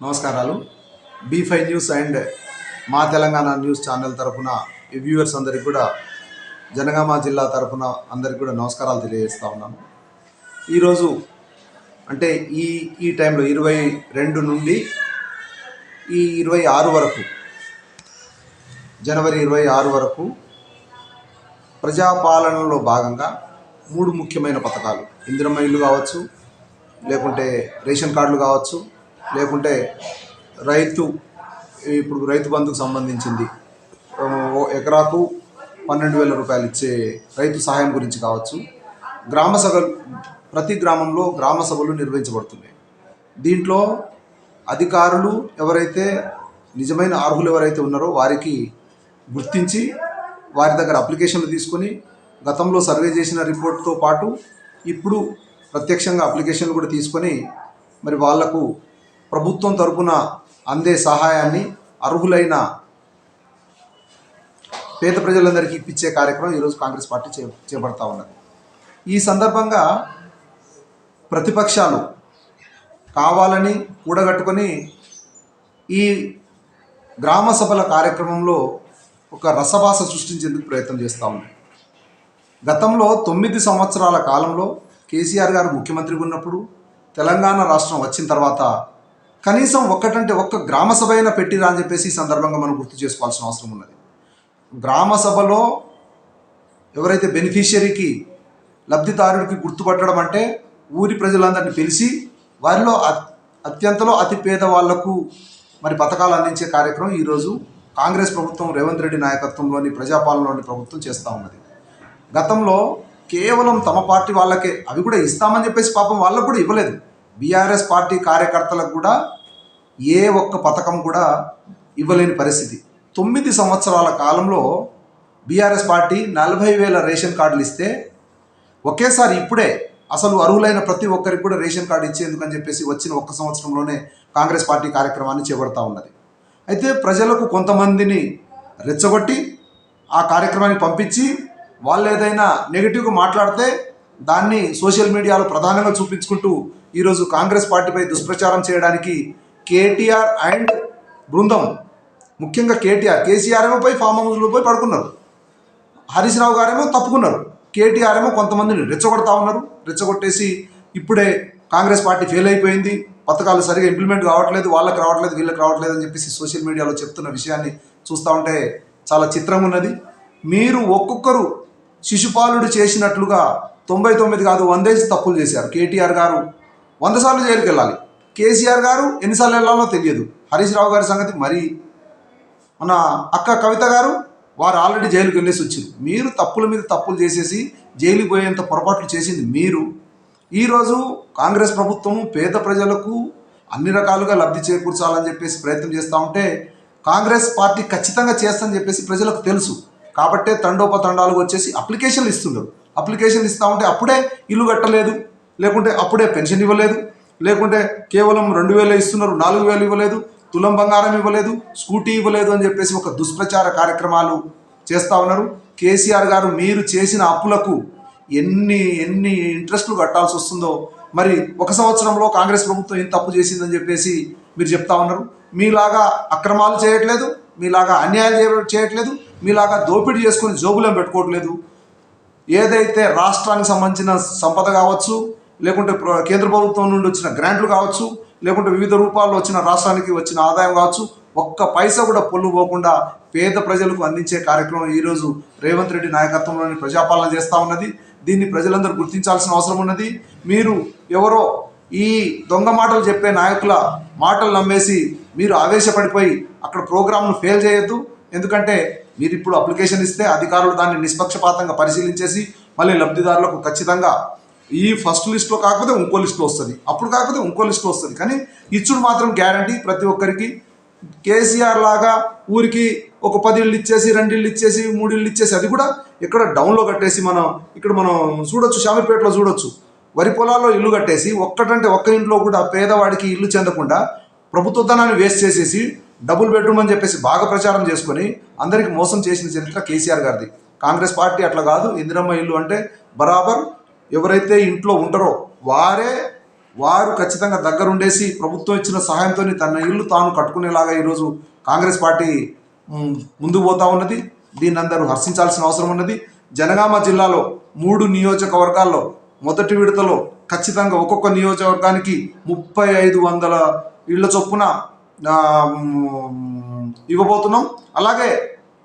నమస్కారాలు. B5 news and మా Telangana news channel తరఫున వ్యూవర్స్ అందరికీ కూడా జనగామ జిల్లా తరఫున అందరికీ కూడా నమస్కారాలు తెలియజేస్తూ ఉన్నాను. ఈరోజు అంటే ఈ టైంలో 22 నుండి ఈ 26 వరకు, జనవరి 26 వరకు ప్రజాపాలనలో భాగంగా 3 ముఖ్యమైన పథకాలు, ఇందిరమ్మ ఇల్లు కావచ్చు, లేకుంటే రేషన్ కార్డులు కావచ్చు, లేకుంటే ఇప్పుడు రైతు బంధుకు సంబంధించింది ఎకరాకు 12,000 రూపాయలు ఇచ్చే రైతు సహాయం గురించి కావచ్చు, గ్రామ సభలు, ప్రతి గ్రామంలో గ్రామ సభలు నిర్వహించబడుతున్నాయి. దీంట్లో అధికారులు ఎవరైతే నిజమైన అర్హులు ఎవరైతే ఉన్నారో వారికి గుర్తించి వారి దగ్గర అప్లికేషన్లు తీసుకొని గతంలో సర్వే చేసిన రిపోర్ట్తో పాటు ఇప్పుడు ప్రత్యక్షంగా అప్లికేషన్లు కూడా తీసుకొని మరి వాళ్లకు ప్రభుత్వం తరపున అందే సహాయాన్ని అర్హులైన పేద ప్రజలందరికీ ఇప్పించే కార్యక్రమం ఈరోజు కాంగ్రెస్ పార్టీ చేపడతా ఉన్నది. ఈ సందర్భంగా ప్రతిపక్షాలు కావాలని కూడగట్టుకొని ఈ గ్రామ సభల కార్యక్రమంలో ఒక రసభాస సృష్టించేందుకు ప్రయత్నం చేస్తూ ఉన్నాయి. గతంలో 9 సంవత్సరాల కాలంలో కేసీఆర్ గారు ముఖ్యమంత్రిగా ఉన్నప్పుడు, తెలంగాణ రాష్ట్రం వచ్చిన తర్వాత కనీసం ఒక్క గ్రామ సభ అయినా పెట్టిరా అని చెప్పేసి ఈ సందర్భంగా మనం గుర్తు చేసుకోవాల్సిన అవసరం ఉన్నది. గ్రామ సభలో ఎవరైతే బెనిఫిషియరీకి, లబ్ధిదారుడికి గుర్తుపట్టడం అంటే ఊరి ప్రజలందరినీ పిలిచి వారిలో అత్యంతలో అతి పేద వాళ్లకు మరి పథకాలు అందించే కార్యక్రమం ఈరోజు కాంగ్రెస్ ప్రభుత్వం, రేవంత్ రెడ్డి నాయకత్వంలోని ప్రజాపాలనలోని ప్రభుత్వం చేస్తూ ఉన్నది. గతంలో కేవలం తమ పార్టీ వాళ్ళకే అవి కూడా ఇస్తామని చెప్పేసి పాపం వాళ్ళకు కూడా ఇవ్వలేదు. బీఆర్ఎస్ పార్టీ కార్యకర్తలకు కూడా ఏ ఒక్క పథకం కూడా ఇవ్వలేని పరిస్థితి. 9 సంవత్సరాల కాలంలో బీఆర్ఎస్ పార్టీ 40,000 రేషన్ కార్డులు ఇస్తే ఒకేసారి ఇప్పుడే అసలు అర్హులైన ప్రతి ఒక్కరికి కూడా రేషన్ కార్డు ఇచ్చేందుకని చెప్పేసి వచ్చిన 1 సంవత్సరంలోనే కాంగ్రెస్ పార్టీ కార్యక్రమాన్ని చేపడతా ఉన్నది. అయితే ప్రజలకు కొంతమందిని రెచ్చగొట్టి ఆ కార్యక్రమాన్ని పంపించి వాళ్ళు ఏదైనా నెగిటివ్గా మాట్లాడితే దాన్ని సోషల్ మీడియాలో ప్రధానంగా చూపించుకుంటూ ఈరోజు కాంగ్రెస్ పార్టీపై దుష్ప్రచారం చేయడానికి కేటీఆర్ అండ్ బృందం, ముఖ్యంగా కేసీఆర్ ఏమో పోయి ఫామ్ హౌస్లో పోయి పడుకున్నారు, హరీష్ రావు గారేమో తప్పుకున్నారు, కేటీఆర్ ఏమో కొంతమందిని రెచ్చగొడతా ఉన్నారు. రెచ్చగొట్టేసి ఇప్పుడే కాంగ్రెస్ పార్టీ ఫెయిల్ అయిపోయింది, పథకాలు సరిగా ఇంప్లిమెంట్ కావట్లేదు, వాళ్ళకి రావట్లేదు, వీళ్ళకి రావట్లేదు అని చెప్పేసి సోషల్ మీడియాలో చెప్తున్న విషయాన్ని చూస్తూ ఉంటే చాలా చిత్రంగా ఉన్నది. మీరు ఒక్కొక్కరు శిశుపాలుడు చేసినట్లుగా 99 కాదు 100 తప్పులు చేశారు. కేటీఆర్ గారు 100 సార్లు జైలుకి వెళ్ళాలి, కేసీఆర్ గారు ఎన్నిసార్లు వెళ్ళాలో తెలియదు, హరీష్ రావు గారి సంగతి మరి, మన అక్క కవిత గారు వారు ఆల్రెడీ జైలుకి వెళ్ళేసి వచ్చారు. మీరు తప్పుల మీద తప్పులు చేసేసి జైలుకి పోయేంత పొరపాట్లు చేసింది మీరు. ఈరోజు కాంగ్రెస్ ప్రభుత్వము పేద ప్రజలకు అన్ని రకాలుగా లబ్ధి చేకూర్చాలని చెప్పేసి ప్రయత్నం చేస్తూ ఉంటే కాంగ్రెస్ పార్టీ ఖచ్చితంగా చేస్తుందని చెప్పేసి ప్రజలకు తెలుసు. కాబట్టే తండోపతండాలుగా వచ్చేసి అప్లికేషన్లు ఇస్తున్నారు. అప్లికేషన్లు ఇస్తూ ఉంటే అప్పుడే ఇల్లు కట్టలేదు, లేకుంటే అప్పుడే పెన్షన్ ఇవ్వలేదు, లేకుంటే కేవలం 2,000 ఇస్తున్నారు, 4,000 ఇవ్వలేదు, తులం బంగారం ఇవ్వలేదు, స్కూటీ ఇవ్వలేదు అని చెప్పేసి ఒక దుష్ప్రచార కార్యక్రమాలు చేస్తూ ఉన్నారు. కేసీఆర్ గారు మీరు చేసిన అప్పులకు ఎన్ని ఇంట్రెస్ట్లు కట్టాల్సి వస్తుందో మరి 1 సంవత్సరంలో కాంగ్రెస్ ప్రభుత్వం ఏం తప్పు చేసిందని చెప్పేసి మీరు చెప్తా ఉన్నారు. మీలాగా అక్రమాలు చేయట్లేదు, మీలాగా అన్యాయాలు చేయట్లేదు, మీలాగా దోపిడీ చేసుకొని జోబులం పెట్టుకోవట్లేదు. ఏదైతే రాష్ట్రానికి సంబంధించిన సంపద కావచ్చు, లేకుంటే కేంద్ర ప్రభుత్వం నుండి వచ్చిన గ్రాంట్లు కావచ్చు, లేకుంటే వివిధ రూపాల్లో వచ్చిన రాష్ట్రానికి వచ్చిన ఆదాయం కావచ్చు, ఒక్క పైసా కూడా పొల్లు పోకుండా పేద ప్రజలకు అందించే కార్యక్రమం ఈరోజు రేవంత్ రెడ్డి నాయకత్వంలోని ప్రజాపాలన చేస్తూ ఉన్నది. దీన్ని ప్రజలందరూ గుర్తించాల్సిన అవసరం ఉన్నది. మీరు ఎవరో ఈ దొంగ మాటలు చెప్పే నాయకుల మాటలు నమ్మేసి మీరు ఆవేశపడిపోయి అక్కడ ప్రోగ్రాంను ఫెయిల్ చేయొద్దు. ఎందుకంటే మీరు ఇప్పుడు అప్లికేషన్ ఇస్తే అధికారులు దాన్ని నిష్పక్షపాతంగా పరిశీలించేసి మళ్ళీ లబ్ధిదారులకు ఖచ్చితంగా ఈ ఫస్ట్ లిస్ట్లో కాకపోతే ఇంకో లిస్ట్లో వస్తుంది, అప్పుడు కాకపోతే ఇంకో లిస్ట్లో వస్తుంది, కానీ ఇచ్చుడు మాత్రం గ్యారంటీ ప్రతి ఒక్కరికి. కేసీఆర్ లాగా ఊరికి ఒక 10 ఇళ్ళు ఇచ్చేసి, 2 ఇళ్ళు ఇచ్చేసి, 3 ఇళ్ళు ఇచ్చేసి అది కూడా ఇక్కడ డౌన్లో కట్టేసి మనం చూడొచ్చు, శామీర్పేటలో చూడొచ్చు, వరి పొలాల్లో ఇల్లు కట్టేసి ఒక్కటంటే ఒక్క ఇంట్లో కూడా పేదవాడికి ఇల్లు చెందకుండా ప్రభుత్వ ధనాన్ని వేస్ట్ చేసేసి డబుల్ బెడ్రూమ్ అని చెప్పేసి బాగా ప్రచారం చేసుకొని అందరికీ మోసం చేసిన చరిత్ర కేసీఆర్ గారిది. కాంగ్రెస్ పార్టీ అట్లా కాదు. ఇందిరమ్మ ఇల్లు అంటే బరాబర్ ఎవరైతే ఇంట్లో ఉంటారో వారు ఖచ్చితంగా దగ్గరుండేసి ప్రభుత్వం ఇచ్చిన సహాయంతో తన ఇల్లు తాను కట్టుకునేలాగా ఈరోజు కాంగ్రెస్ పార్టీ ముందుకు పోతా ఉన్నది. దీన్ని అందరూ హర్షించాల్సిన అవసరం ఉన్నది. జనగామ జిల్లాలో 3 నియోజకవర్గాల్లో మొదటి విడతలో ఖచ్చితంగా ఒక్కొక్క నియోజకవర్గానికి 3500 ఇళ్ల చొప్పున ఇవ్వబోతున్నాం. అలాగే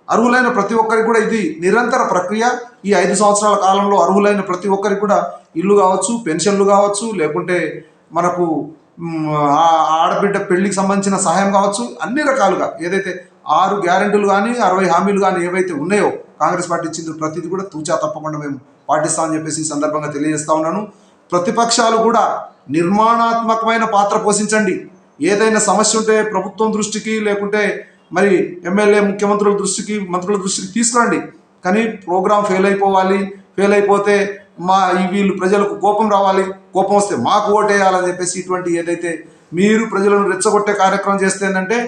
అర్హులైన ప్రతి ఒక్కరికి కూడా ఇది నిరంతర ప్రక్రియ. ఈ 5 సంవత్సరాల కాలంలో అర్హులైన ప్రతి ఒక్కరికి కూడా ఇల్లు కావచ్చు, పెన్షన్లు కావచ్చు, లేకుంటే మనకు ఆడబిడ్డ పెళ్లికి సంబంధించిన సహాయం కావచ్చు, అన్ని రకాలుగా ఏదైతే 6 గ్యారెంటీలు కానీ 60 హామీలు కానీ ఏవైతే ఉన్నాయో కాంగ్రెస్ పార్టీ ఇచ్చింది ప్రతిదీ కూడా తూచా తప్పకుండా మేము పాటిస్తామని చెప్పేసి ఈ సందర్భంగా తెలియజేస్తా ఉన్నాను. ప్రతిపక్షాలు కూడా నిర్మాణాత్మకమైన పాత్ర పోషించండి. ఏదైనా సమస్య ఉంటే ప్రభుత్వం దృష్టికి లేకుంటే మరి ఎమ్మెల్యే ముఖ్యమంత్రుల దృష్టికి మంత్రుల దృష్టికి తీసుకురండి. కానీ ప్రోగ్రాం ఫెయిల్ అయిపోతే వీళ్ళు ప్రజలకు కోపం రావాలి, కోపం వస్తే మాకు ఓటేయాలని చెప్పేసి ఇటువంటి ఏదైతే మీరు ప్రజలను రెచ్చగొట్టే కార్యక్రమం చేస్తే ఏంటంటే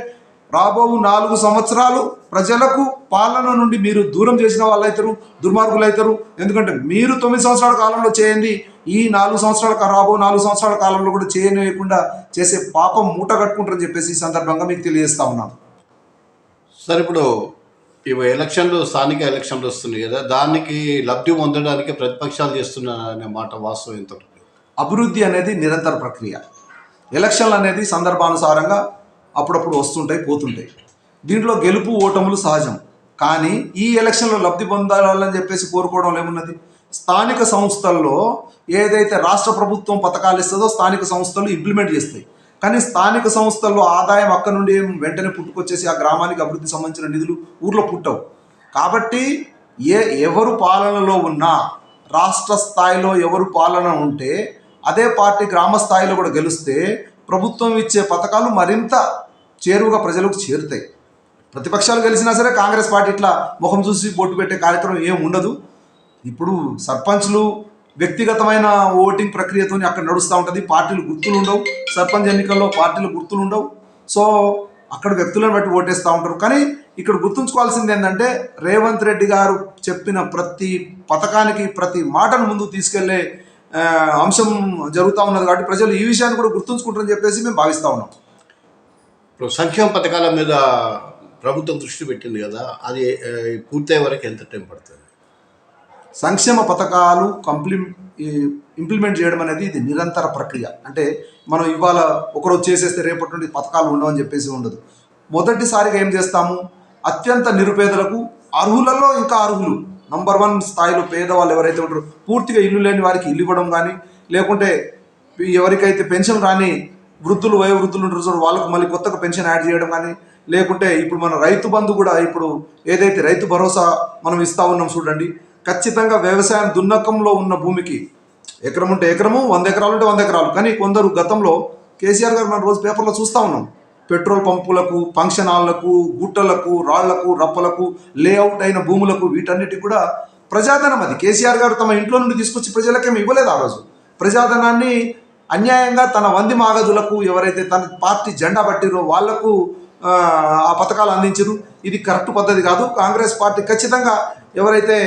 రాబో 4 సంవత్సరాలు ప్రజలకు పాలన నుండి మీరు దూరం చేసిన వాళ్ళు అవుతారు, దుర్మార్గులు అవుతారు. ఎందుకంటే మీరు 9 సంవత్సరాల కాలంలో చేయండి, ఈ 4 సంవత్సరాల రాబో 4 సంవత్సరాల కాలంలో కూడా చేయనివ్వకుండా చేసే పాపం మూట కట్టుకుంటారని చెప్పేసి ఈ సందర్భంగా మీకు తెలియజేస్తా ఉన్నాను. సార్, ఇప్పుడు ఇవి స్థానిక ఎలక్షన్లు వస్తున్నాయి కదా, దానికి లబ్ధి పొందడానికి ప్రతిపక్షాలు చేస్తున్న అనే మాట వాస్తవం ఎంత? అభివృద్ధి అనేది నిరంతర ప్రక్రియ. ఎలక్షన్లు అనేది సందర్భానుసారంగా అప్పుడప్పుడు వస్తుంటాయి, పోతుంటాయి. దీంట్లో గెలుపు ఓటములు సహజం. కానీ ఈ ఎలక్షన్లో లబ్ధి పొందాలని చెప్పేసి కోరుకోవడంలో ఏమున్నది? స్థానిక సంస్థల్లో ఏదైతే రాష్ట్ర ప్రభుత్వం పథకాలు ఇస్తుందో స్థానిక సంస్థలు ఇంప్లిమెంట్ చేస్తాయి. కానీ స్థానిక సంస్థల్లో ఆదాయం అక్కడ నుండి వెంటనే పుట్టుకొచ్చేసి ఆ గ్రామానికి అభివృద్ధి సంబంధించిన నిధులు ఊర్లో పుట్టవు. కాబట్టి ఎవరు పాలనలో ఉన్నా, రాష్ట్ర స్థాయిలో ఎవరు పాలన ఉంటే అదే పార్టీ గ్రామ స్థాయిలో కూడా గెలిస్తే ప్రభుత్వం ఇచ్చే పథకాలు మరింత చేరువుగా ప్రజలకు చేరుతాయి. ప్రతిపక్షాలు గెలిచినా సరే కాంగ్రెస్ పార్టీ ఇట్లా ముఖం చూసి బొట్టు పెట్టే కార్యక్రమం ఏం ఉండదు. ఇప్పుడు సర్పంచ్లు వ్యక్తిగతమైన ఓటింగ్ ప్రక్రియతో అక్కడ నడుస్తూ ఉంటుంది. పార్టీలు గుర్తులు ఉండవు. సర్పంచ్ ఎన్నికల్లో పార్టీలు గుర్తులు ఉండవు. సో అక్కడ వ్యక్తులను బట్టి ఓటేస్తూ ఉంటారు. కానీ ఇక్కడ గుర్తుంచుకోవాల్సింది ఏంటంటే రేవంత్ రెడ్డి గారు చెప్పిన ప్రతి పథకానికి ప్రతి మాటను ముందుకు తీసుకెళ్లే అంశం జరుగుతూ ఉన్నది. కాబట్టి ప్రజలు ఈ విషయాన్ని కూడా గుర్తుంచుకుంటారని చెప్పేసి మేము భావిస్తూ ఉన్నాం. ఇప్పుడు సంక్షేమ పథకాల మీద ప్రభుత్వం దృష్టి పెట్టింది కదా, అది పూర్తయ్యే వరకు ఎంత టైం పడుతుంది? సంక్షేమ పథకాలు ఇంప్లిమెంట్ చేయడం అనేది ఇది నిరంతర ప్రక్రియ. అంటే మనం ఇవాళ ఒకరోజు చేసేస్తే రేపటి నుండి పథకాలు ఉండవని చెప్పేసి ఉండదు. మొదటిసారిగా ఏం చేస్తాము, అత్యంత నిరుపేదలకు, అర్హులలో ఇంకా అర్హులు నంబర్ 1 స్థాయిలో పేదవాళ్ళు ఎవరైతే ఉంటారో పూర్తిగా ఇల్లు లేని వారికి ఇల్లు ఇవ్వడం కానీ, లేకుంటే ఎవరికైతే పెన్షన్ రాని వృద్ధులు వయోవృద్ధులు ఉంటారు చూడండి వాళ్ళకు మళ్ళీ కొత్తగా పెన్షన్ యాడ్ చేయడం కానీ, లేకుంటే ఇప్పుడు మన రైతు బంధు కూడా ఇప్పుడు ఏదైతే రైతు భరోసా మనం ఇస్తా ఉన్నాం చూడండి. ఖచ్చితంగా వ్యవసాయం దున్నకంలో ఉన్న భూమికి ఎకరం ఉంటే ఎకరము, 100 ఎకరాలు ఉంటే 100 ఎకరాలు. కానీ కొందరు గతంలో కేసీఆర్ గారు మనం రోజు పేపర్లో చూస్తూ ఉన్నాం, పెట్రోల్ పంపులకు, ఫంక్షన్ హాళ్లకు, గుట్టలకు, రాళ్లకు, రప్పలకు, లేఅవుట్ అయిన భూములకు, వీటన్నిటికి కూడా ప్రజాధనం అది కేసీఆర్ గారు తమ ఇంట్లో నుండి తీసుకొచ్చి ప్రజలకేమి ఇవ్వలేదు. ఆ రోజు ప్రజాధనాన్ని అన్యాయంగా తన వంది మాగదులకు ఎవరైతే తన పార్టీ జెండా పట్టిరో వాళ్లకు ఆ పథకాలు అందించరు. ఇది కరెక్ట్ పద్ధతి కాదు. కాంగ్రెస్ పార్టీ ఖచ్చితంగా ఎవరైతే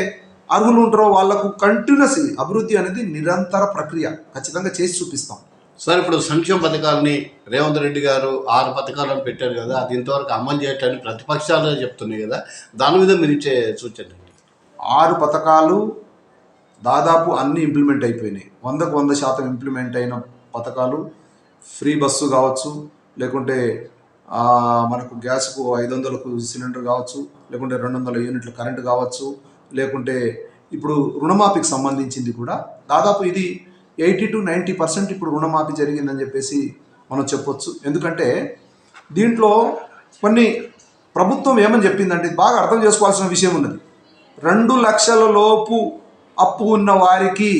అర్హులు ఉంటారో వాళ్లకు కంటిన్యూస్ అభివృద్ధి అనేది నిరంతర ప్రక్రియ ఖచ్చితంగా చేసి చూపిస్తాం. సార్, ఇప్పుడు సంక్షేమ పథకాలని రేవంత్ రెడ్డి గారు 6 పథకాలను పెట్టారు కదా, అది ఇంతవరకు అమలు చేయటాన్ని ప్రతిపక్షాలు చెప్తున్నాయి కదా, దాని మీద మీరు ఇచ్చే సూచన? 6 పథకాలు దాదాపు అన్నీ ఇంప్లిమెంట్ అయిపోయినాయి. 100% ఇంప్లిమెంట్ అయిన పథకాలు ఫ్రీ బస్సు కావచ్చు, లేకుంటే మనకు గ్యాస్కు 500కు సిలిండర్ కావచ్చు, లేకుంటే 200 యూనిట్ల కరెంటు కావచ్చు, లేకుంటే ఇప్పుడు రుణమాఫీకి సంబంధించింది కూడా దాదాపు ఇది 80 to 90% ఇప్పుడు రుణమాఫీ జరిగిందని చెప్పేసి మనం చెప్పొచ్చు. ఎందుకంటే దీంట్లో కొన్ని ప్రభుత్వం ఏమని చెప్పిందంటే బాగా అర్థం చేసుకోవాల్సిన విషయం ఉన్నది. 2 లక్షల లోపు అప్పు ఉన్న వారికి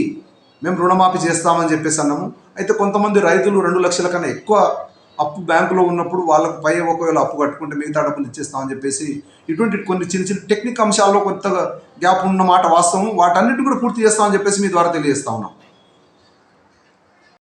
మేము రుణమాఫీ చేస్తామని చెప్పేసి అన్నాము. అయితే కొంతమంది రైతులు 2 లక్షల కన్నా ఎక్కువ అప్పు బ్యాంకులో ఉన్నప్పుడు వాళ్ళకు పై ఒకవేళ అప్పు కట్టుకుంటే మిగతా డబ్బులు ఇచ్చేస్తామని చెప్పేసి ఇటువంటి కొన్ని చిన్న చిన్న టెక్నిక్ అంశాల్లో కొంత గ్యాప్ ఉన్న మాట వాస్తవం. వాటన్నిటి కూడా పూర్తి చేస్తామని చెప్పేసి మీ ద్వారా తెలియజేస్తా ఉన్నాం.